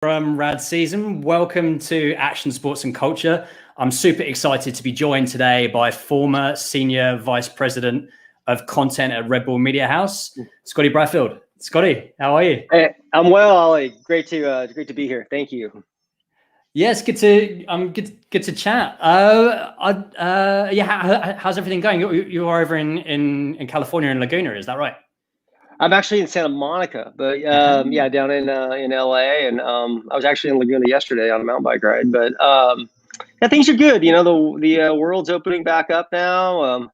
From Rad Season. Welcome to Action Sports and Culture. I'm super excited to be joined today by former Senior Vice President of Content at Red Bull Media House, Scotty Bradfield. Scotty, how are you? Hey, I'm well, Ollie. Great to be here. Thank you. Yes, good to chat. How's everything going? You are over in California in Laguna, is that right? I'm actually in Santa Monica, but yeah, down in LA, and I was actually in Laguna yesterday on a mountain bike ride. But yeah, things are good. You know, the world's opening back up now.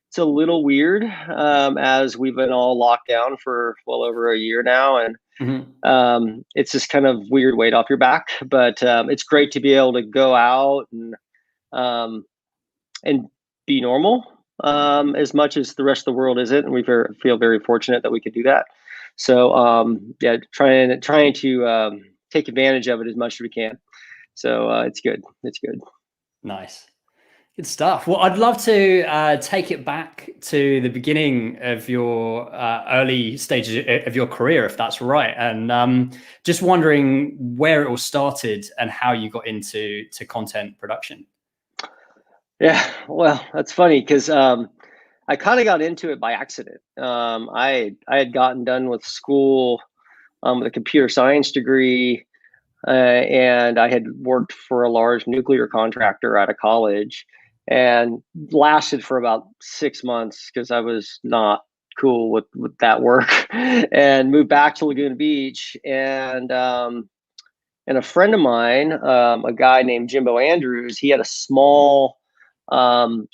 It's a little weird as we've been all locked down for well over a year now, and it's this kind of weird weight off your back. But it's great to be able to go out and be normal. As much as the rest of the world isn't, and we feel very fortunate that we could do that. So yeah, trying to take advantage of it as much as we can. So it's good. It's good. Nice. Good stuff. Well, I'd love to take it back to the beginning of your early stages of your career, if that's right. And just wondering where it all started and how you got into content production. Yeah, well, that's funny because I kind of got into it by accident. I had gotten done with school with a computer science degree, and I had worked for a large nuclear contractor out of college, and lasted for about 6 months because I was not cool with that work, and moved back to Laguna Beach, and a friend of mine, a guy named Jimbo Andrews, he had a small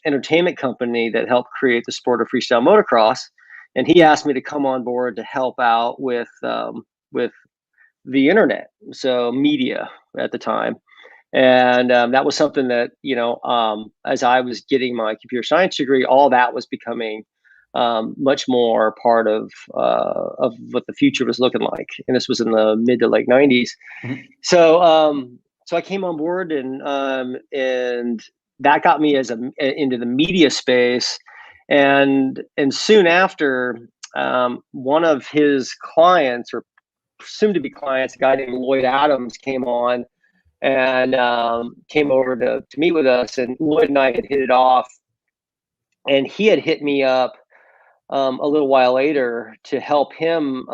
entertainment company that helped create the sport of freestyle motocross, and he asked me to come on board to help out with the internet, so media at the time, and that was something that as I was getting my computer science degree, all that was becoming much more part of what the future was looking like, and this was in the mid to late 90s. So I came on board, and that got me into the media space, and soon after, one of his clients, or soon to be clients, a guy named Lloyd Adams, came on and came over to meet with us, and Lloyd and I had hit it off, and he had hit me up a little while later to help him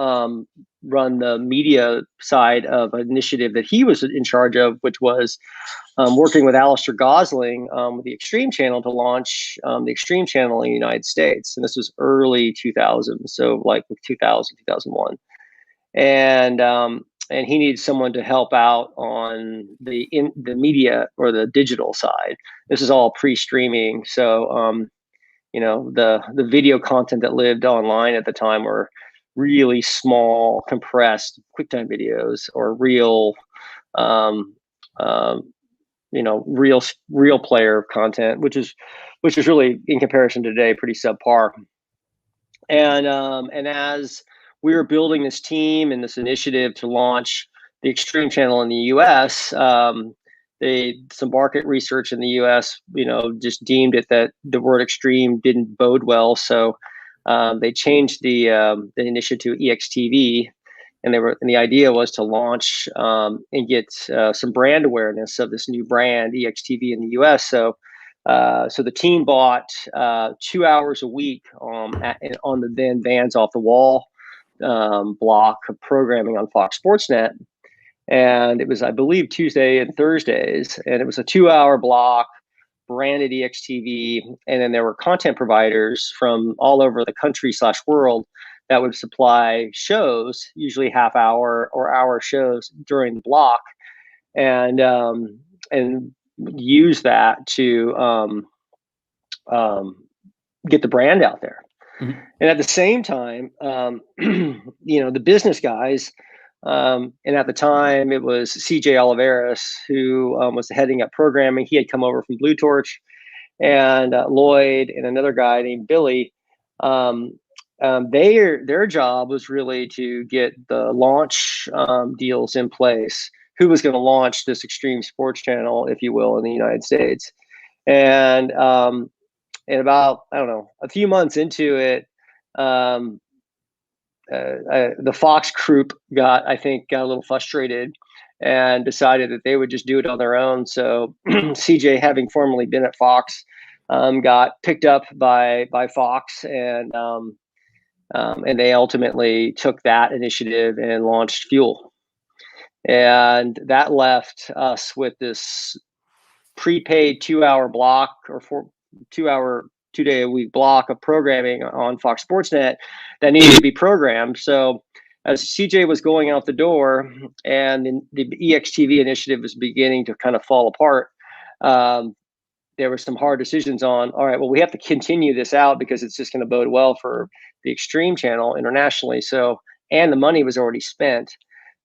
run the media side of an initiative that he was in charge of, which was working with Alistair Gosling with the Extreme Channel to launch the Extreme Channel in the United States. And this was early 2000, so like 2000, 2001. And he needed someone to help out on the media or the digital side. This is all pre-streaming, so the video content that lived online at the time were really small, compressed QuickTime videos, or real player content, which is really, in comparison to today, pretty subpar. And as we were building this team and this initiative to launch the Extreme Channel in the U.S., some market research in the U.S., just deemed it that the word extreme didn't bode well, so they changed the initiative to EXTV, and the idea was to launch and get some brand awareness of this new brand EXTV in the U.S. So the team bought 2 hours a week on the then Vans Off the Wall block of programming on Fox Sports Net. And it was, I believe, Tuesday and Thursdays, and it was a 2-hour block, branded EXTV, and then there were content providers from all over the country / world that would supply shows, usually half-hour or hour shows during the block, and use that to get the brand out there. And at the same time, the business guys. And at the time, it was CJ Oliveras who was heading up programming. He had come over from Blue Torch, and Lloyd and another guy named Billy. Their job was really to get the launch deals in place. Who was going to launch this Extreme Sports Channel, if you will, in the United States? And about, I don't know, a few months into it, the Fox group got a little frustrated and decided that they would just do it on their own. So CJ, having formerly been at Fox, got picked up by Fox, and they ultimately took that initiative and launched Fuel. And that left us with this prepaid 2-hour block, or 2-hour, 2-day-a-week block of programming on Fox Sports Net that needed to be programmed. So as CJ was going out the door and the EXTV initiative was beginning to kind of fall apart, there were some hard decisions on, all right, well, we have to continue this out because it's just going to bode well for the Extreme channel internationally. So, and the money was already spent.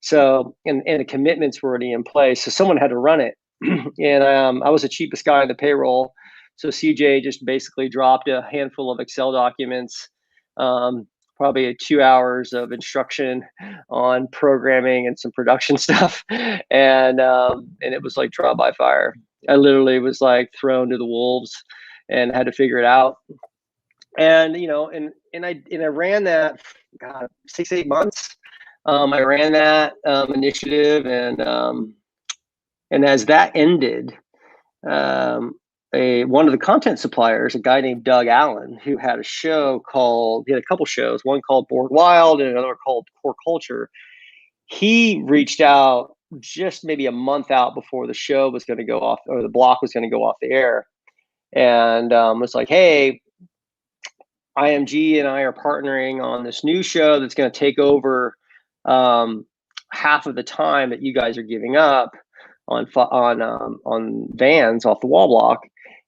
So, and the commitments were already in place. So someone had to run it. And I was the cheapest guy on the payroll. So CJ just basically dropped a handful of Excel documents, probably 2 hours of instruction on programming and some production stuff. And it was like trial by fire. I literally was like thrown to the wolves and had to figure it out. And, you know, and I ran that, God, 6-8 months. I ran that initiative, and as that ended, one of the content suppliers, a guy named Doug Allen, who had a show called, he had a couple shows, one called Board Wild and another called Core Culture. He reached out just maybe a month out before the show was going to go off, or the block was going to go off the air, and was like, hey, IMG and I are partnering on this new show that's going to take over half of the time that you guys are giving up on Vans off the wall block,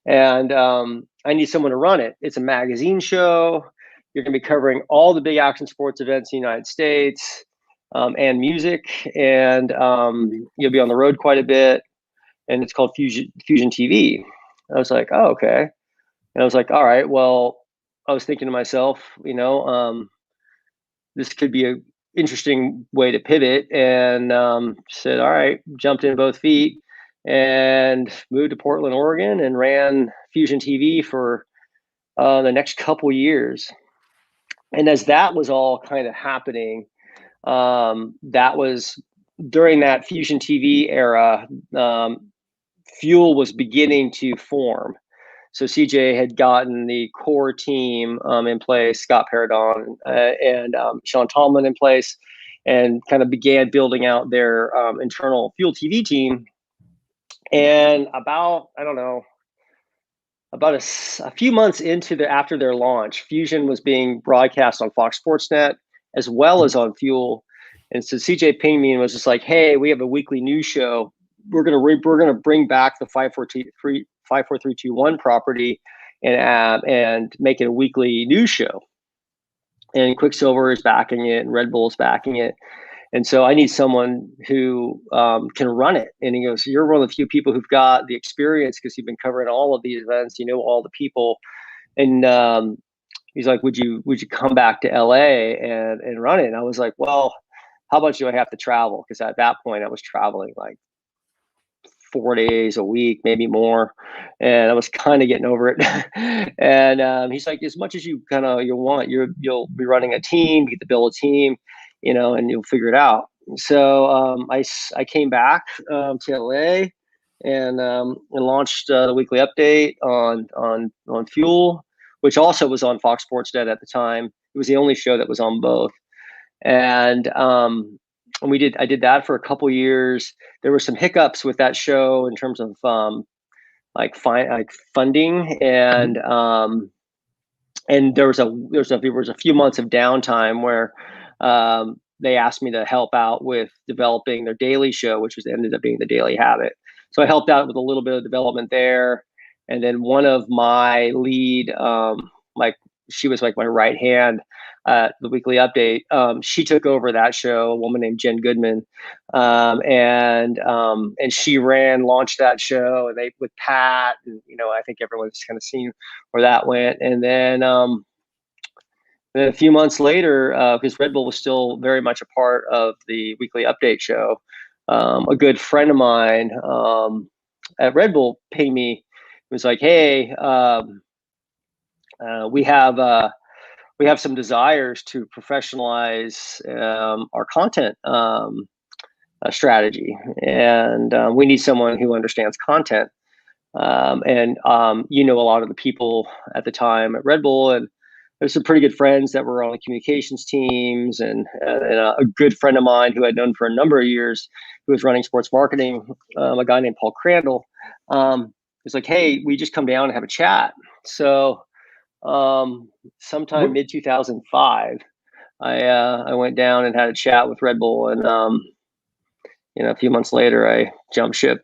and I need someone to run it. It's a magazine show. You're going to be covering all the big action sports events in the United States, and music, and you'll be on the road quite a bit. And it's called Fusion TV. I was like, oh, okay. And I was like, all right, well, I was thinking to myself, you know, this could be an interesting way to pivot, and said, all right, jumped in both feet and moved to Portland, Oregon, and ran Fusion TV for the next couple years. And as that was all kind of happening, that was during that Fusion TV era, Fuel was beginning to form. So CJ had gotten the core team in place, Scott Paradon and Sean Tomlin in place, and kind of began building out their internal Fuel TV team. And about, I don't know, about a few months after their launch, Fusion was being broadcast on Fox Sports Net as well as on Fuel. And so CJ pinged me and was just like, hey, we have a weekly news show. We're gonna bring back the 54321 property and make it a weekly news show. And Quicksilver is backing it, and Red Bull is backing it. And so I need someone who can run it. And he goes, you're one of the few people who've got the experience because you've been covering all of these events. You know all the people. And he's like, would you come back to LA and run it? And I was like, well, how much do I have to travel? Because at that point I was traveling like 4 days a week, maybe more. And I was kind of getting over it. And he's like, as much as you want, you'll be running a team, you get to build a team, you know, and you'll figure it out. So I came back to LA and launched the weekly update on Fuel, which also was on Fox Sports Net at the time. It was the only show that was on both. And I did that for a couple years. There were some hiccups with that show in terms of funding, and there was a few months of downtime where they asked me to help out with developing their daily show, which ended up being the Daily Habit. So I helped out with a little bit of development there, and then one of my lead, she was like my right hand. The weekly update. She took over that show, a woman named Jen Goodman, and she launched that show, and with Pat, and you know, I think everyone's kind of seen where that went. And then a few months later, because Red Bull was still very much a part of the weekly update show, a good friend of mine at Red Bull pinged me. It was like, hey, we have some desires to professionalize our content strategy, and we need someone who understands content. You know, a lot of the people at the time at Red Bull, and there's some pretty good friends that were on the communications teams, and a good friend of mine who I'd known for a number of years, who was running sports marketing, a guy named Paul Crandall. Was like, hey, we just come down and have a chat. So sometime mid 2005, I went down and had a chat with Red Bull, and you know, a few months later, I jumped ship.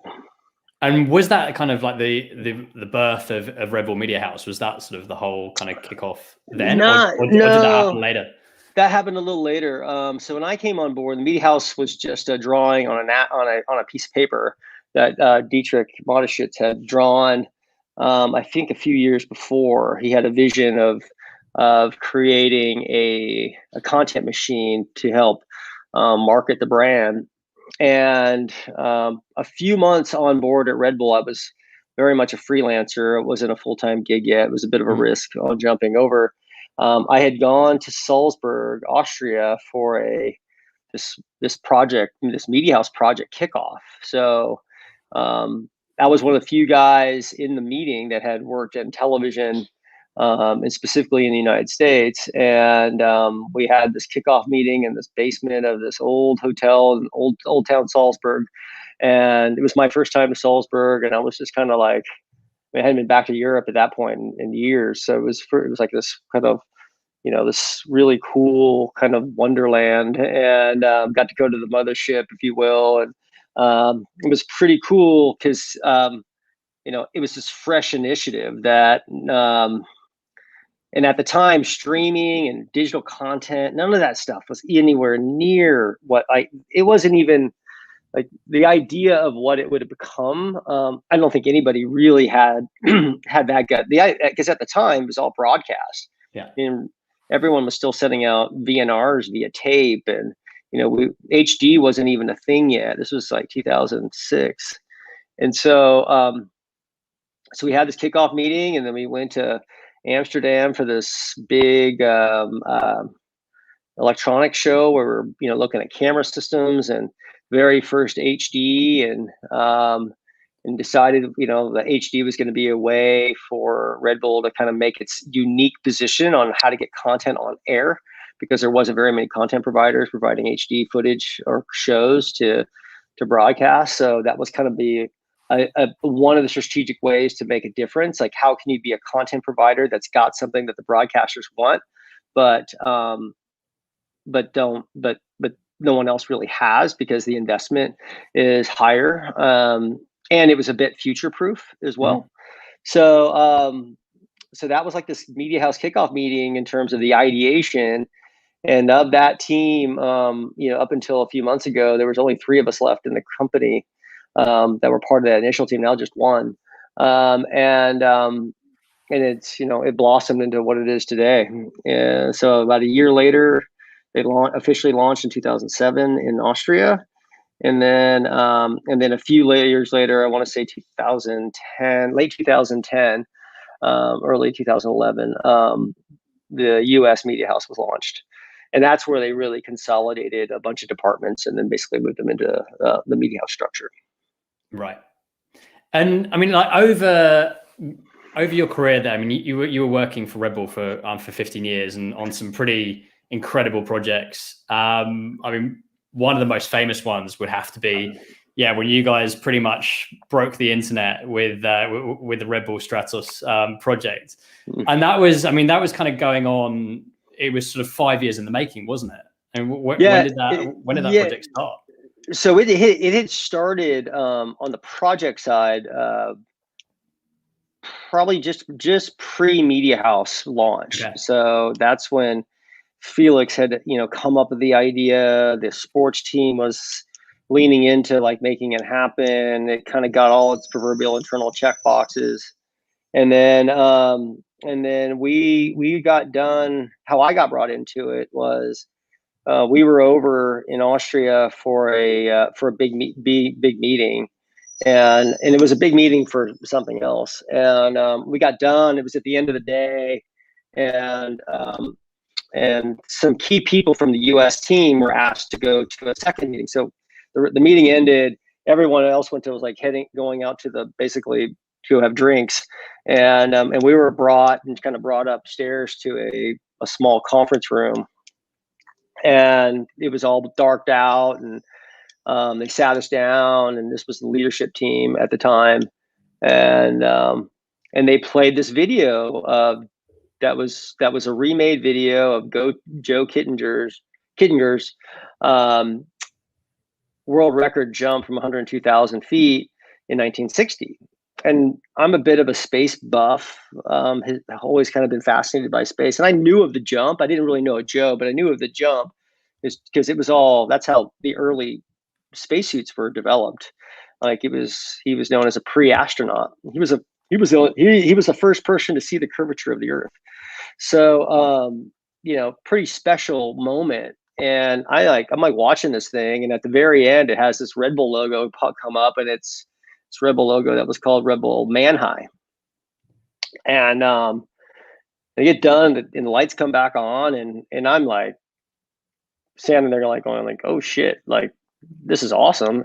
And was that kind of like the birth of Red Bull Media House? Was that sort of the whole kind of kickoff then, or did that happen later? That happened a little later. So when I came on board, the Media House was just a drawing on a piece of paper that Dietrich Mateschitz had drawn. I think a few years before. He had a vision of creating a content machine to help market the brand. And a few months on board at Red Bull, I was very much a freelancer. It wasn't a full-time gig yet. It was a bit of a risk on jumping over. I had gone to Salzburg, Austria for this project, this Media House project kickoff. So I was one of the few guys in the meeting that had worked in television, and specifically in the United States. And we had this kickoff meeting in this basement of this old hotel in old town Salzburg. And it was my first time to Salzburg, and I was just kind of like, I hadn't been back to Europe at that point in years. So it was like this kind of, you know, this really cool kind of wonderland, and got to go to the mothership, if you will. And it was pretty cool because, you know, it was this fresh initiative that, and at the time, streaming and digital content, none of that stuff was anywhere near it wasn't even like the idea of what it would have become. I don't think anybody really had had that gut. Because at the time it was all broadcast. Yeah. And everyone was still sending out VNRs via tape, and you know, HD wasn't even a thing yet. This was like 2006, and so so we had this kickoff meeting, and then we went to Amsterdam for this big electronics show where we're, you know, looking at camera systems and very first HD, and decided, you know, that HD was going to be a way for Red Bull to kind of make its unique position on how to get content on air, because there wasn't very many content providers providing HD footage or shows to broadcast. So that was kind of one of the strategic ways to make a difference. Like, how can you be a content provider that's got something that the broadcasters want, but no one else really has, because the investment is higher, and it was a bit future proof as well. So so that was like this Media House kickoff meeting in terms of the ideation. And of that team, you know, up until a few months ago, there was only 3 of us left in the company that were part of that initial team. Now just 1, and it's, you know, it blossomed into what it is today. And so about a year later, they officially launched in 2007 in Austria, and then a few years later, I want to say 2010, late 2010, early 2011, the U.S. Media House was launched. And that's where they really consolidated a bunch of departments and then basically moved them into the Media House structure. Right. And I mean, like over your career there, I mean, you were working for Red Bull for 15 years and on some pretty incredible projects. I mean, one of the most famous ones would have to be, when you guys pretty much broke the internet with the Red Bull Stratos project. And that was kind of going on. It was sort of 5 years in the making, wasn't it? And when did that project start? So it had started on the project side, probably just pre-Media House launch. Okay. So that's when Felix had, you know, come up with the idea. The sports team was leaning into like making it happen. It kind of got all its proverbial internal check boxes, and then we got done. How I got brought into it was we were over in Austria for a big meeting, and it was a big meeting for something else. And we got done. It was at the end of the day, and some key people from the U.S. team were asked to go to a second meeting. So the meeting ended. Everyone else went to was like going out to basically to have drinks, and we were brought upstairs to a small conference room, and it was all darked out, and they sat us down, and this was the leadership team at the time, and they played this video of that was a remade video of Joe Kittinger's world record jump from 102,000 feet in 1960. And I'm a bit of a space buff. I've always kind of been fascinated by space. And I knew of the jump. I didn't really know Joe, but I knew of the jump because that's how the early spacesuits were developed. Like he was known as a pre-astronaut. He was the first person to see the curvature of the Earth. So, pretty special moment. And I'm watching this thing, and at the very end, it has this Red Bull logo come up, and it's this Red Bull logo that was called Red Bull Man High. And they get done, and the lights come back on, and I'm like standing there, going like, oh shit, like this is awesome.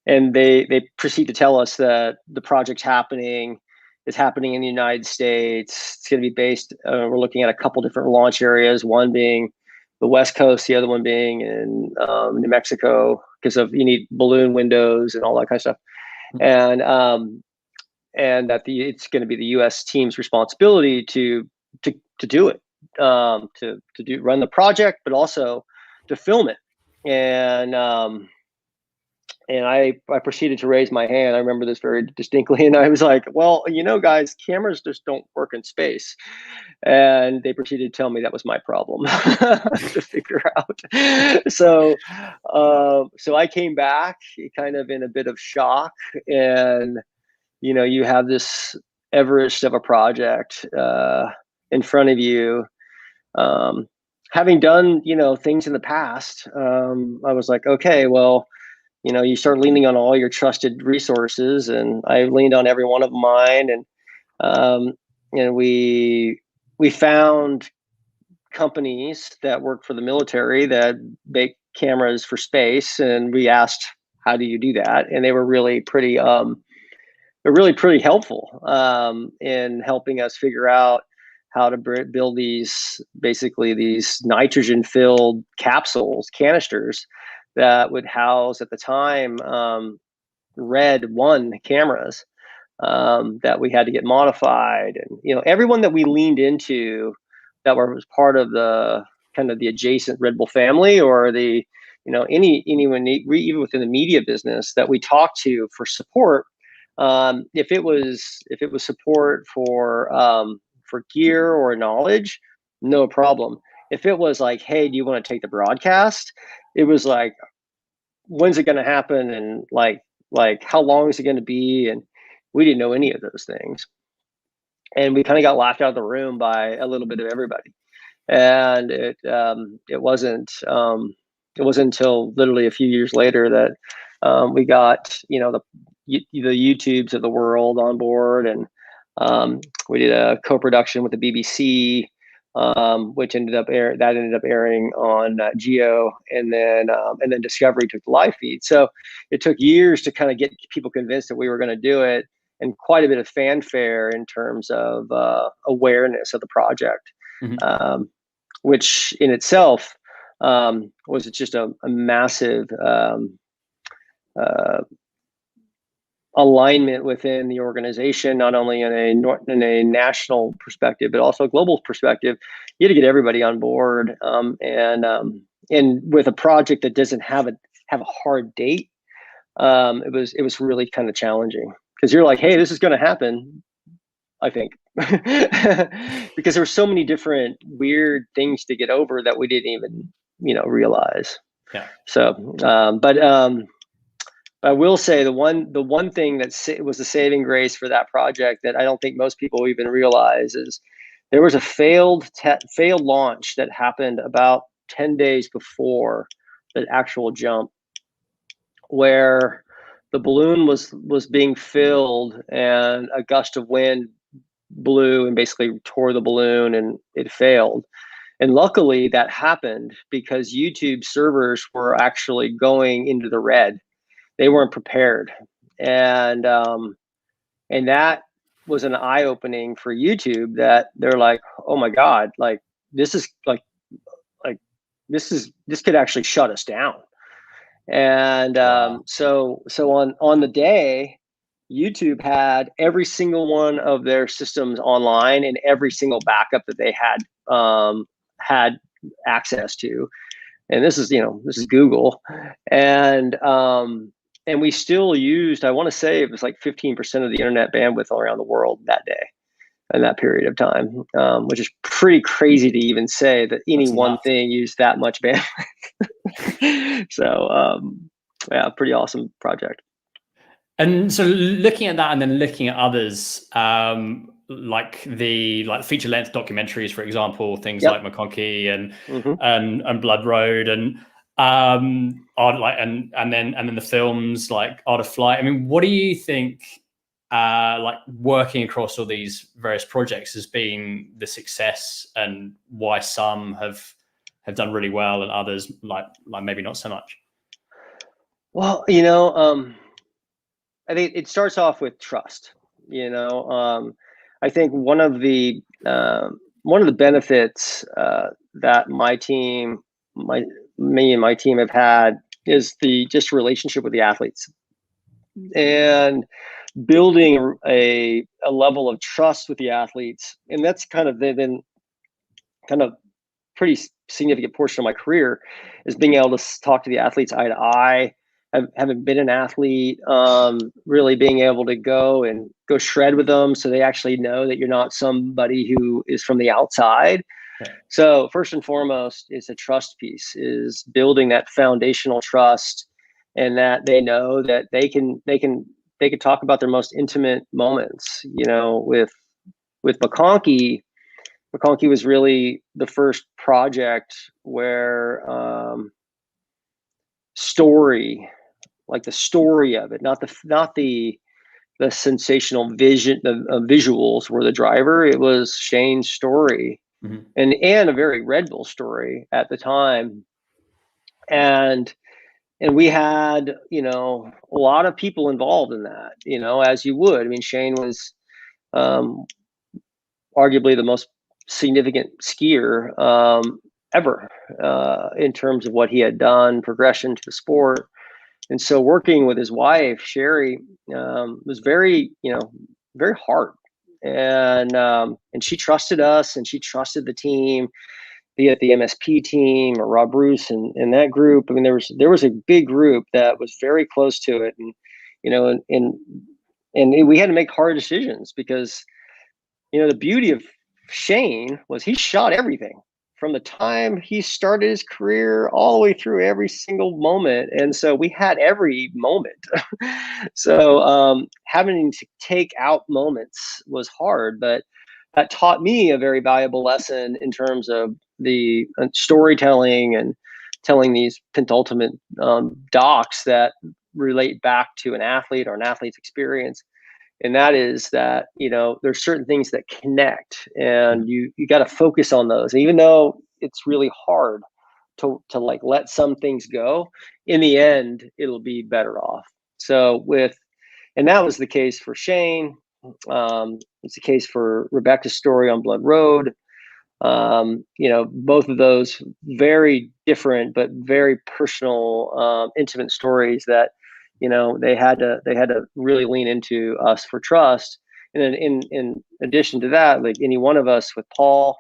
And they proceed to tell us that the project's happening. It's happening in the United States. It's going to be based. We're looking at a couple different launch areas. One being the West Coast, the other one being in New Mexico, because you need balloon windows and all that kind of stuff. And that it's going to be the U.S. team's responsibility to do it, to run the project, but also to film it. And I proceeded to raise my hand. I remember this very distinctly. And I was like, well, guys, cameras just don't work in space. And they proceeded to tell me that was my problem to figure out. So I came back kind of in a bit of shock. And, you have this Everest of a project in front of you. Having done, things in the past, I was like, okay, well, you start leaning on all your trusted resources, and I leaned on every one of mine, and we found companies that work for the military that make cameras for space, and we asked, how do you do that? And they were really pretty helpful in helping us figure out how to build these nitrogen-filled canisters that would house, at the time, Red 1 cameras that we had to get modified. And everyone that we leaned into that was part of the kind of the adjacent Red Bull family, or the anyone even within the media business that we talked to for support, if it was support for gear or knowledge, no problem. If it was like, hey, do you want to take the broadcast? It was like, when's it going to happen? And like how long is it going to be? And we didn't know any of those things. And we kind of got laughed out of the room by a little bit of everybody. And it wasn't until literally a few years later that we got, the YouTubes of the world on board. And we did a co-production with the BBC, which ended up airing on Geo, and then Discovery took the live feed. So it took years to kind of get people convinced that we were going to do it, and quite a bit of fanfare in terms of awareness of the project, which in itself was just a massive alignment within the organization, not only in a national perspective, but also a global perspective. You had to get everybody on board, and with a project that doesn't have a hard date, it was really kind of challenging, because you're like, hey, this is going to happen, I think, because there were so many different weird things to get over that we didn't even realize. Yeah. So, I will say the one thing that was the saving grace for that project that I don't think most people even realize is there was a failed launch that happened about 10 days before the actual jump, where the balloon was being filled, and a gust of wind blew and basically tore the balloon, and it failed. And luckily that happened because YouTube servers were actually going into the red. They weren't prepared. And that was an eye-opening for YouTube, that they're like, oh my God, like this is like this could actually shut us down. And Wow. so on the day, YouTube had every single one of their systems online, and every single backup that they had access to. And this is Google. And we still used, I want to say it was like 15% of the internet bandwidth all around the world that day, in that period of time, which is pretty crazy to even say that any That's one nuts. thing used that much bandwidth. So yeah, pretty awesome project. And so looking at that, and then looking at others, like feature length documentaries, for example, things like McConkie and Blood Road, and and then the films like Art of Flight. I mean, what do you think, like working across all these various projects has been the success, and why some have done really well and others like maybe not so much? Well, I think it starts off with trust. I think one of the benefits that me and my team have had is the just relationship with the athletes, and building a level of trust with the athletes. And that's they've been kind of pretty significant portion of my career, is being able to talk to the athletes eye to eye. Having been an athlete, really being able to go shred with them, so they actually know that you're not somebody who is from the outside. Yeah. So first and foremost is a trust piece, is building that foundational trust, and that they know that they can talk about their most intimate moments. With McConkie was really the first project where story, like the story of it, not the sensational vision, the visuals were the driver. It was Shane's story, and a very Red Bull story at the time. And we had, a lot of people involved in that, as you would. I mean, Shane was arguably the most significant skier ever, in terms of what he had done, progression to the sport. And so working with his wife, Sherry, was very hard. And she trusted us, and she trusted the team, be it the MSP team or Rob Bruce and that group. I mean, there was a big group that was very close to it. And we had to make hard decisions, because the beauty of Shane was he shot everything from the time he started his career all the way through every single moment. And so we had every moment. So having to take out moments was hard, but that taught me a very valuable lesson in terms of the storytelling and telling these penultimate docs that relate back to an athlete or an athlete's experience. And that is that, there's certain things that connect, and you got to focus on those. And even though it's really hard to like let some things go, in the end, it'll be better off. And that was the case for Shane. It's the case for Rebecca's story on Blood Road. Both of those very different, but very personal, intimate stories that, they had to really lean into us for trust. And then in addition to that, like any one of us with Paul,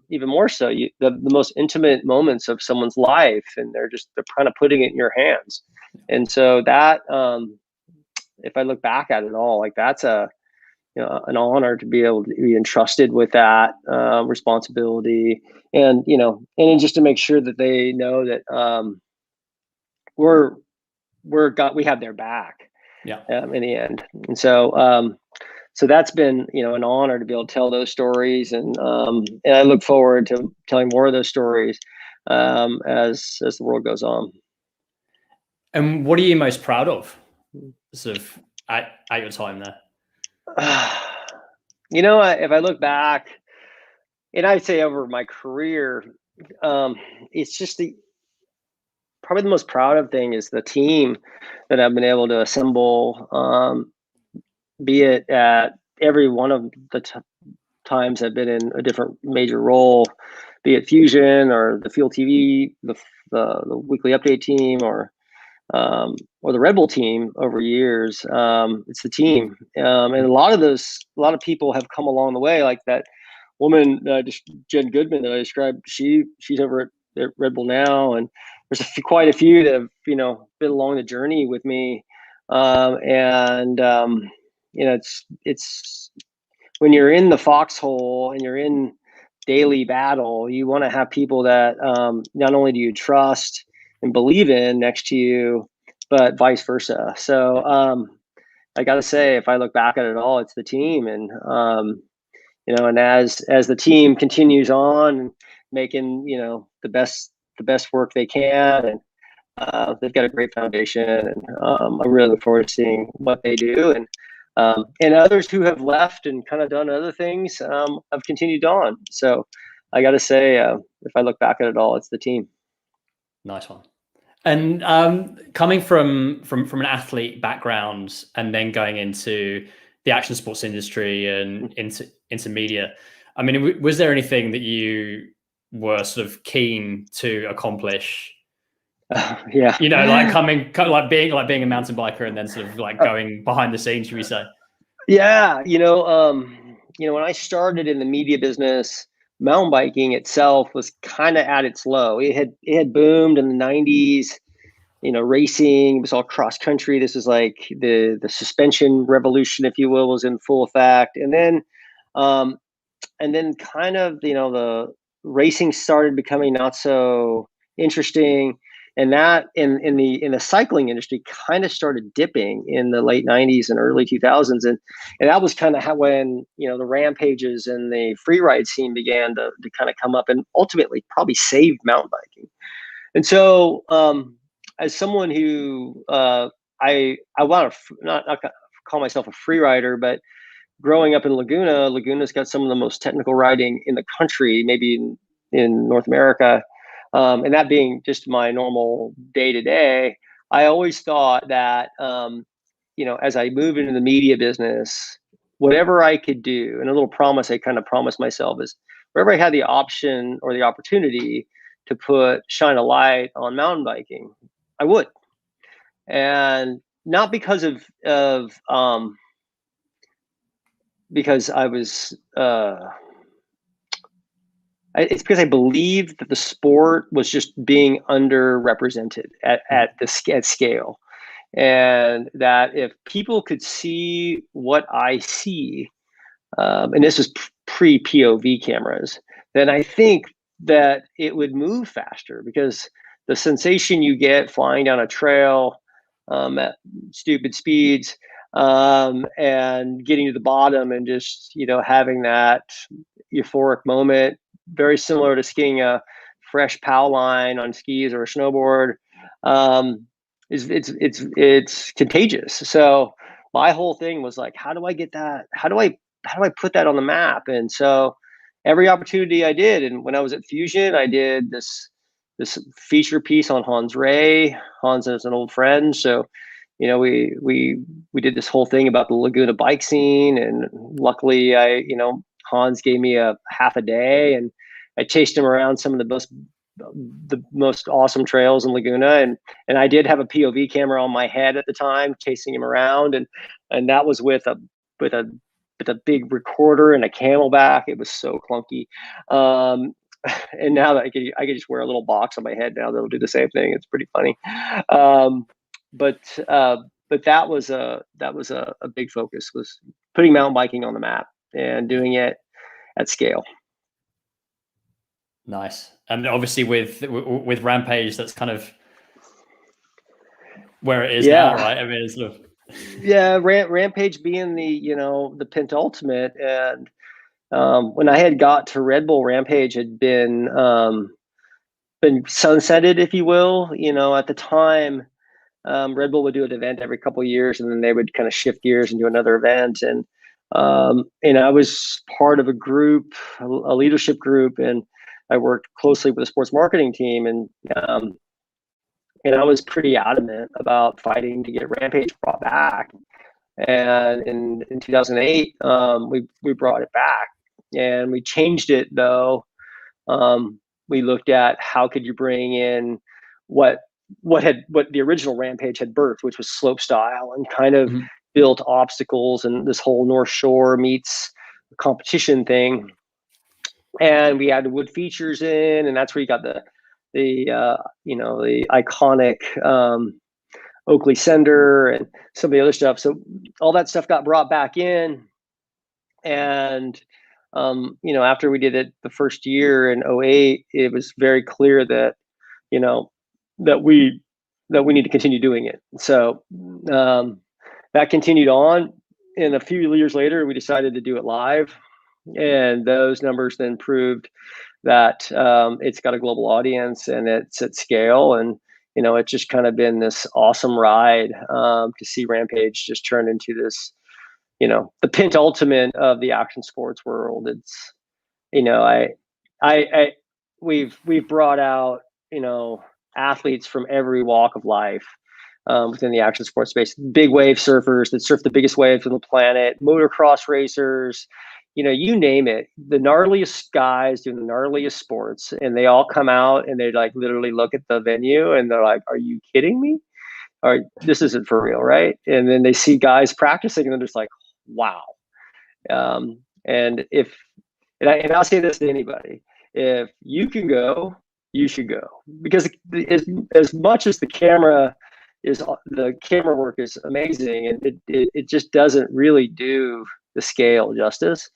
even more so, the most intimate moments of someone's life, and they're kind of putting it in your hands. And so that, if I look back at it all, like that's an honor to be able to be entrusted with that responsibility, and just to make sure that they know that we have their back. Yeah. In the end. And so that's been an honor to be able to tell those stories, and I look forward to telling more of those stories as the world goes on. And what are you most proud of, sort of at your time there? If I look back, and I'd say over my career, it's just probably the most proud of thing is the team that I've been able to assemble, be it at every one of the times I've been in a different major role, be it Fusion or the Field TV, the weekly update team, or the Red Bull team over years. It's the team, and a lot of people have come along the way, like that woman, Jen Goodman that I described. She's over at Red Bull now, and there's quite a few that have been along the journey with me, and it's when you're in the foxhole and you're in daily battle, you want to have people that not only do you trust and believe in next to you, but vice versa. So I got to say, if I look back at it all, it's the team, and and as the team continues on making the best work they can, and they've got a great foundation, and I really look forward to seeing what they do, and others who have left and kind of done other things have continued on. So I got to say, if I look back at it all, it's the team. Nice one. And coming from an athlete background and then going into the action sports industry and into media, I mean, was there anything that you were sort of keen to accomplish? Yeah, like being a mountain biker and then sort of like going behind the scenes, should we say? Yeah, when I started in the media business, mountain biking itself was kind of at its low. It had boomed in the 90s. Racing was all cross country. This was like the suspension revolution, if you will, was in full effect. And then kind of the racing started becoming not so interesting, and that in the cycling industry kind of started dipping in the late 90s and early 2000s, and that was kind of how when the rampages and the free ride scene began to kind of come up and ultimately probably saved mountain biking. And so as someone who I want to not call myself a free rider, but growing up in Laguna's got some of the most technical riding in the country, maybe in North America. And that being just my normal day to day, I always thought that, as I move into the media business, whatever I could do, and a little promise I kind of promised myself is wherever I had the option or the opportunity to shine a light on mountain biking, I would. And not because because I was, it's because I believed that the sport was just being underrepresented at scale, and that if people could see what I see, and this was pre POV cameras, then I think that it would move faster, because the sensation you get flying down a trail at stupid speeds, and getting to the bottom and just having that euphoric moment, very similar to skiing a fresh POW line on skis or a snowboard, it's contagious. So my whole thing was like, how do I get that? How do I put that on the map? And so every opportunity I did, and when I was at Fusion, I did this feature piece on Hans Ray. Hans is an old friend, so we did this whole thing about the Laguna bike scene, and luckily Hans gave me a half a day, and I chased him around some of the most awesome trails in Laguna, and I did have a POV camera on my head at the time, chasing him around, and that was with a big recorder and a Camelback. It was so clunky. And now that I could just wear a little box on my head now that'll do the same thing. It's pretty funny. But that was a big focus, was putting mountain biking on the map and doing it at scale. Nice. And obviously with Rampage, that's kind of where it is now, right? I mean, it's sort of... Yeah, Rampage being the penultimate, and when I had got to Red Bull, Rampage had been sunsetted, if you will. At the time, Red Bull would do an event every couple of years, and then they would kind of shift gears and do another event. And And I was part of a group, a leadership group, and I worked closely with the sports marketing team, and I was pretty adamant about fighting to get Rampage brought back. And in 2008, we brought it back, and we changed it though. We looked at how could you bring in what the original Rampage had birthed, which was slope style, and kind of built obstacles and this whole North Shore meets competition thing. And we added wood features in, and that's where you got the iconic Oakley Sender and some of the other stuff. So all that stuff got brought back in, and after we did it the first year in 2008, it was very clear that that we need to continue doing it. So that continued on, and a few years later, we decided to do it live, and those numbers then proved that it's got a global audience and it's at scale, and it's just kind of been this awesome ride to see Rampage just turn into this, the penultimate of the action sports world. It's, we've brought out, athletes from every walk of life within the action sports space. Big wave surfers that surf the biggest waves on the planet, motocross racers, you name it, the gnarliest guys doing the gnarliest sports, and they all come out and they like literally look at the venue and they're like, are you kidding me? Or this isn't for real, right? And then they see guys practicing and they're just like, wow. And I'll say this to anybody, if you can go, you should go, because as much as the camera work is amazing, and it just doesn't really do the scale justice.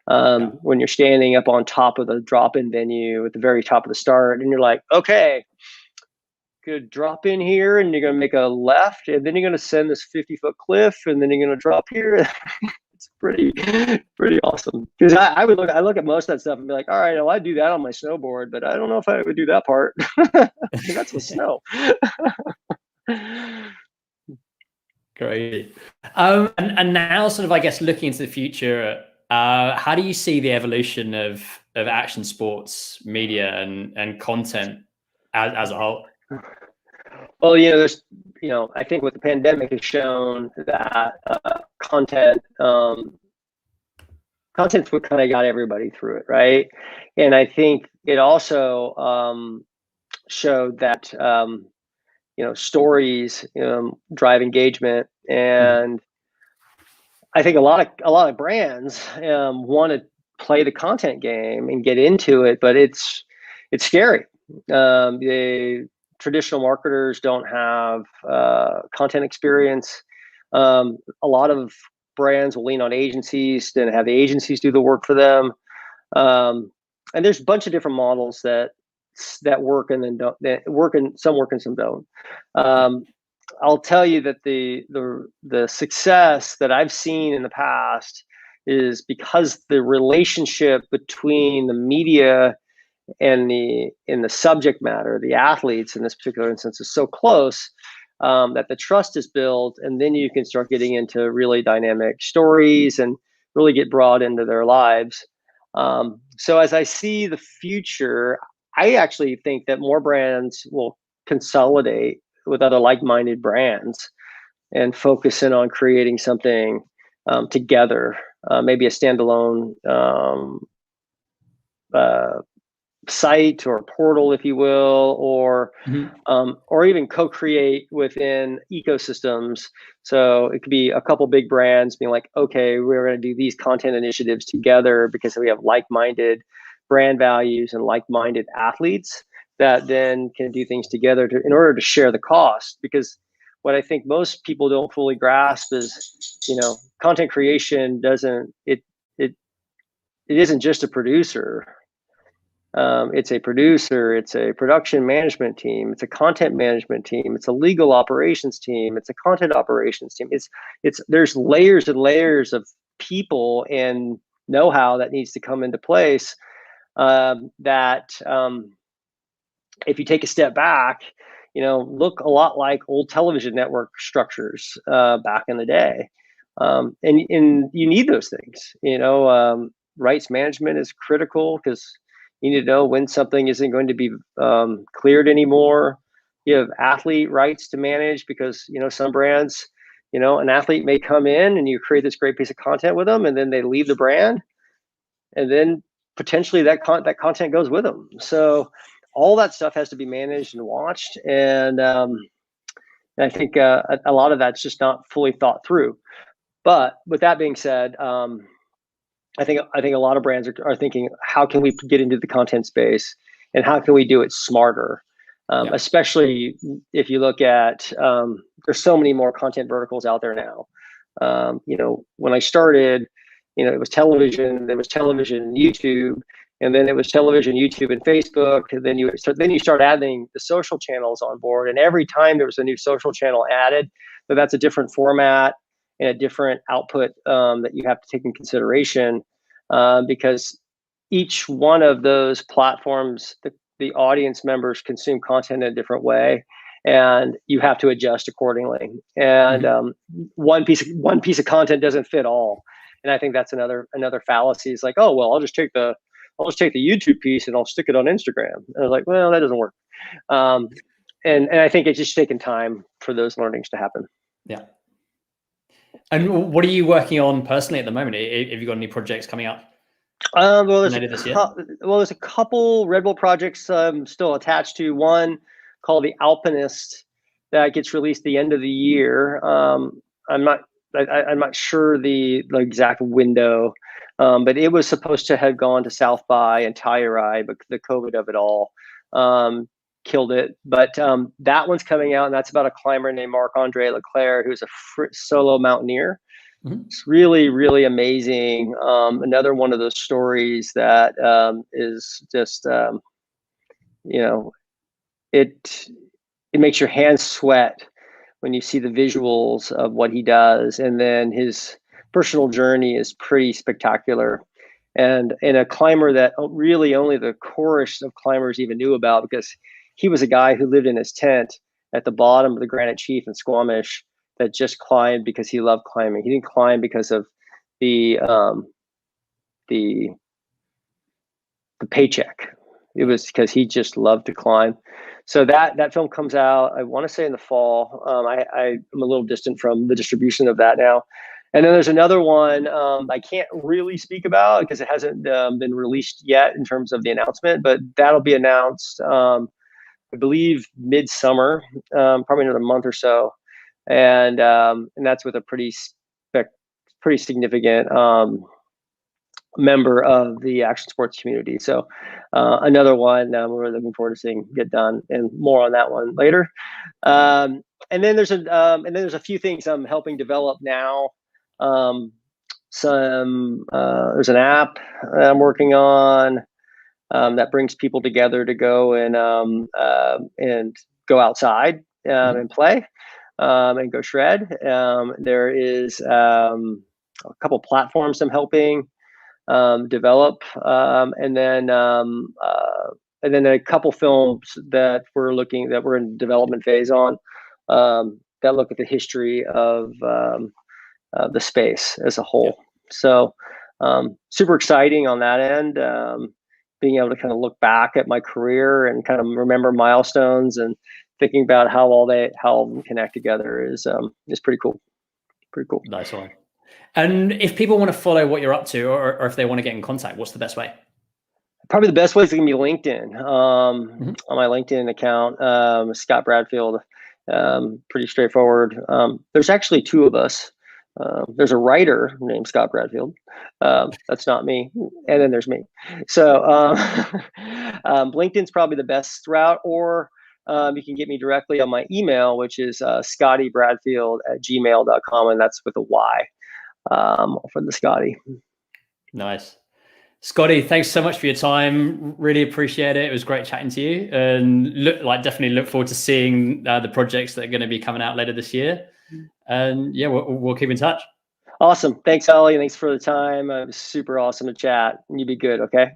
When you're standing up on top of the drop-in venue at the very top of the start, and you're like, okay, good, drop in here, and you're going to make a left, and then you're going to send this 50-foot cliff, and then you're going to drop here. It's pretty awesome. Because I look at most of that stuff and be like, all right, well, I do that on my snowboard, but I don't know if I would do that part. That's the snow. Great. And now, sort of, I guess, looking into the future, how do you see the evolution of action sports media and content as a whole? Well, there's, I think what the pandemic has shown that content's what kind of got everybody through it, right? And I think it also showed that stories drive engagement, and I think a lot of brands want to play the content game and get into it, but it's scary. The traditional marketers don't have content experience. A lot of brands will lean on agencies, then have the agencies do the work for them. And there's a bunch of different models that work and then don't. That work, and some work and some don't. I'll tell you that the success that I've seen in the past is because the relationship between the media and the subject matter, the athletes in this particular instance, is so close that the trust is built, and then you can start getting into really dynamic stories and really get brought into their lives. So as I see the future, I actually think that more brands will consolidate with other like-minded brands and focus in on creating something together, maybe a standalone site or portal, if you will, or even co-create within ecosystems. So it could be a couple big brands being like, okay, we're going to do these content initiatives together because we have like-minded brand values and like-minded athletes that then can do things together in order to share the cost. Because what I think most people don't fully grasp is, content creation it isn't just a producer. It's a producer, it's a production management team, it's a content management team, it's a legal operations team, it's a content operations team. There's layers and layers of people and know-how that needs to come into place that if you take a step back, look a lot like old television network structures back in the day, And you need those things. Rights management is critical because you need to know when something isn't going to be cleared anymore. You have athlete rights to manage because some brands, an athlete may come in and you create this great piece of content with them, and then they leave the brand, and then potentially that content goes with them. So all that stuff has to be managed and watched, and I think a lot of that's just not fully thought through. But with that being said, I think a lot of brands are thinking, how can we get into the content space, and how can we do it smarter? Especially if you look at, there's so many more content verticals out there now. When I started, it was television, there was television and YouTube, and then it was television, YouTube, and Facebook. And then you start adding the social channels on board. And every time there was a new social channel added, but that's a different format and a different output that you have to take in consideration, because each one of those platforms, the audience members consume content in a different way, and you have to adjust accordingly. And one piece of content doesn't fit all. And I think that's another fallacy. It's like, oh well, I'll just take the YouTube piece and I'll stick it on Instagram. And I was like, well, that doesn't work. And I think it's just taking time for those learnings to happen. Yeah. And what are you working on personally at the moment? Have you got any projects coming up? There's a couple Red Bull projects I'm still attached to. One called The Alpinist that gets released the end of the year. I'm not sure the exact window, but it was supposed to have gone to South by and Tire-Eye, but the COVID of it all killed it. But that one's coming out, and that's about a climber named Marc-Andre Leclerc, who's a solo mountaineer. It's really, really amazing. Another one of those stories that is just, it makes your hands sweat when you see the visuals of what he does. And then his personal journey is pretty spectacular. And a climber that really only the chorus of climbers even knew about, because he was a guy who lived in his tent at the bottom of the Granite Chief in Squamish, that just climbed because he loved climbing. He didn't climb because of the paycheck. It was because he just loved to climb. So that film comes out, I want to say in the fall. I'm a little distant from the distribution of that now. And then there's another one I can't really speak about because it hasn't been released yet in terms of the announcement, but that'll be announced, I believe, midsummer, probably another month or so. And that's with a pretty significant member of the action sports community. So another one we're looking forward to seeing get done, and more on that one later. And then there's a few things I'm helping develop now. There's an app I'm working on that brings people together to go and go outside and play. And go shred. There is a couple platforms I'm helping develop, and then a couple films that we're in development phase on, that look at the history of the space as a whole. So super exciting on that end. Being able to kind of look back at my career and kind of remember milestones and thinking about how all them connect together is pretty cool. Pretty cool. Nice one. And if people want to follow what you're up to, or if they want to get in contact, what's the best way? Probably the best way is going to be LinkedIn. On my LinkedIn account, Scott Bradfield. Pretty straightforward. There's actually two of us. There's a writer named Scott Bradfield. That's not me. And then there's me. So LinkedIn's probably the best route, or you can get me directly on my email, which is scottybradfield@gmail.com, and that's with a Y for the Scotty. Nice. Scotty, thanks so much for your time. Really appreciate it. It was great chatting to you, and definitely look forward to seeing the projects that are going to be coming out later this year. And yeah, we'll keep in touch. Awesome. Thanks, Ollie. Thanks for the time. It was super awesome to chat. You be good. Okay.